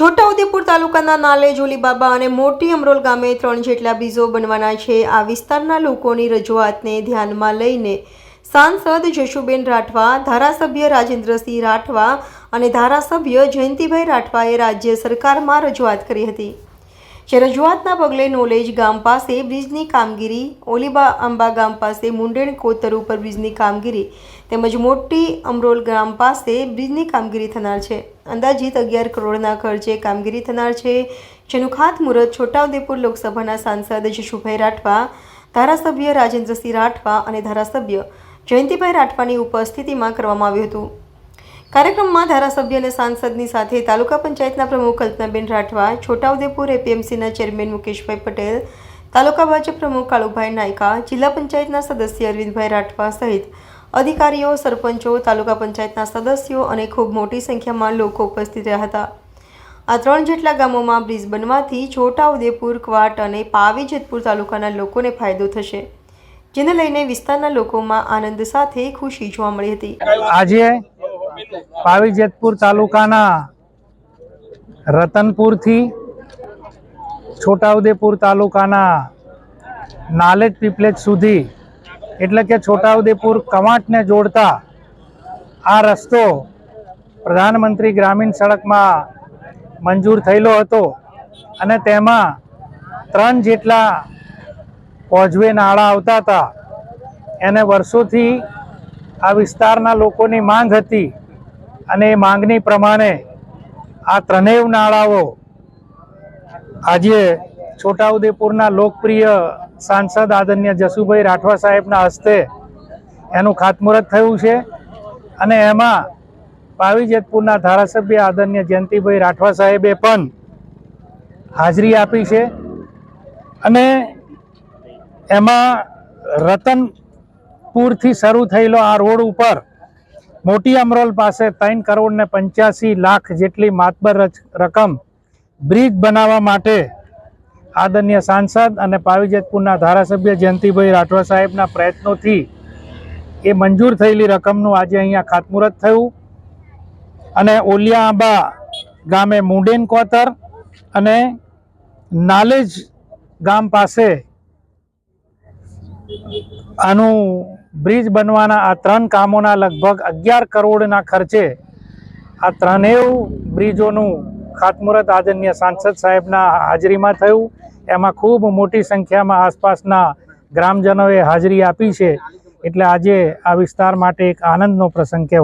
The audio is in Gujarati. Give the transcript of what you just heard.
છોટાઉદેપુર તાલુકાના નાલેજ ઓલીબાબા અને મોટી અમરોલ ગામે 3 જેટલા બ્રિજો બનવાના છે। આ વિસ્તારના લોકોની રજૂઆતને ધ્યાનમાં લઈને સાંસદ જશુબેન રાઠવા, ધારાસભ્ય રાજેન્દ્રસિંહ રાઠવા અને ધારાસભ્ય જયંતિભાઈ રાઠવાએ રાજ્ય સરકારમાં રજૂઆત કરી હતી। જે રજૂઆતના પગલે નોલેજ ગામ પાસે બ્રિજની કામગીરી, ઓલીબાબા ગામ પાસે મુંડેણ કોતર ઉપર બ્રિજની કામગીરી તેમજ મોટી અમરોલ ગામ પાસે બ્રિજની કામગીરી થનાર છે। અંદાજિત 11 કરોડના ખર્ચે કામગીરી થનાર છે, જેનું ખાતમુહૂર્ત છોટાઉદેપુર લોકસભાના સાંસદ જશુભાઈ રાઠવા, ધારાસભ્ય રાજેન્દ્રસિંહ રાઠવા અને ધારાસભ્ય જયંતિભાઈ રાઠવાની ઉપસ્થિતિમાં કરવામાં આવ્યું હતું। કાર્યક્રમમાં ધારાસભ્ય અને સાંસદની સાથે તાલુકા પંચાયતના પ્રમુખ કલ્પનાબેન રાઠવા, છોટાઉદેપુર એપીએમસીના ચેરમેન મુકેશભાઈ પટેલ, તાલુકા ભાજપ પ્રમુખ કાળુભાઈ નાયકા, જિલ્લા પંચાયતના સદસ્ય અરવિંદભાઈ રાઠવા સહિત અધિકારીઓ, સરપંચો, તાલુકા પંચાયતના સદસ્યો અને ખૂબ મોટી સંખ્યામાં લોકો ઉપસ્થિત રહ્યા હતા। આ 3 જેટલા ગામોમાં બ્રિજ બનવાથી છોટાઉદેપુર, ક્વાટ અને પાવી જેતપુર તાલુકાના લોકોને ફાયદો થશે, જેને લઈને વિસ્તારના લોકોમાં આનંદ સાથે ખુશી જોવા મળી હતી। આજે પાવી જેતપુર તાલુકાના રતનપુરથી છોટાઉદેપુર તાલુકાના નાલેજ પીપલેજ સુધી એટલે કે છોટાઉદેપુર કવાંટને જોડતા આ રસ્તો પ્રધાનમંત્રી ગ્રામીણ સડકમાં મંજૂર થયેલો હતો અને તેમાં 3 જેટલા કોઝવે નાળા આવતા હતા। એને વર્ષોથી આ વિસ્તારના લોકોની માંગ હતી અને એ માંગની પ્રમાણે આ 3 નાળાઓ આજે છોટાઉદેપુરના લોકપ્રિય સાંસદ આદરણીય જશુભાઈ રાઠવા સાહેબના હસ્તે એનું ખાતમુહૂર્ત થયું છે અને એમાં પાવી જેતપુરના ધારાસભ્ય આદરણીય જયંતિભાઈ રાઠવા સાહેબે પણ હાજરી આપી છે અને એમાં રતનપુરથી શરૂ થયેલો આ રોડ ઉપર મોટી અમરોલ પાસે 3 કરોડ ને 85 લાખ જેટલી માતબર રકમ બ્રિજ બનાવવા માટે આદરણીય સાંસદ અને પાવી જેતપુરના ધારાસભ્ય જયંતિભાઈ રાઠવા સાહેબના પ્રયત્નોથી એ મંજૂર થયેલી રકમનું આજે અહીંયા ખાતમુહૂર્ત થયું અને ઓલિયાઆંબા ગામે મુંડેન કોતર અને નાલેજ ગામ પાસે આનું બ્રિજ બનવાના આ 3 કામોના લગભગ 11 કરોડના ખર્ચે આ 3 બ્રિજોનું ખાતમુહૂર્ત આદરણીય સાંસદ સાહેબના હાજરીમાં થયું। એમાં ખૂબ મોટી સંખ્યામાં આસપાસના ગ્રામજનોએ હાજરી આપી છે, એટલે આજે આ વિસ્તાર માટે એક આનંદનો પ્રસંગ કહેવાય।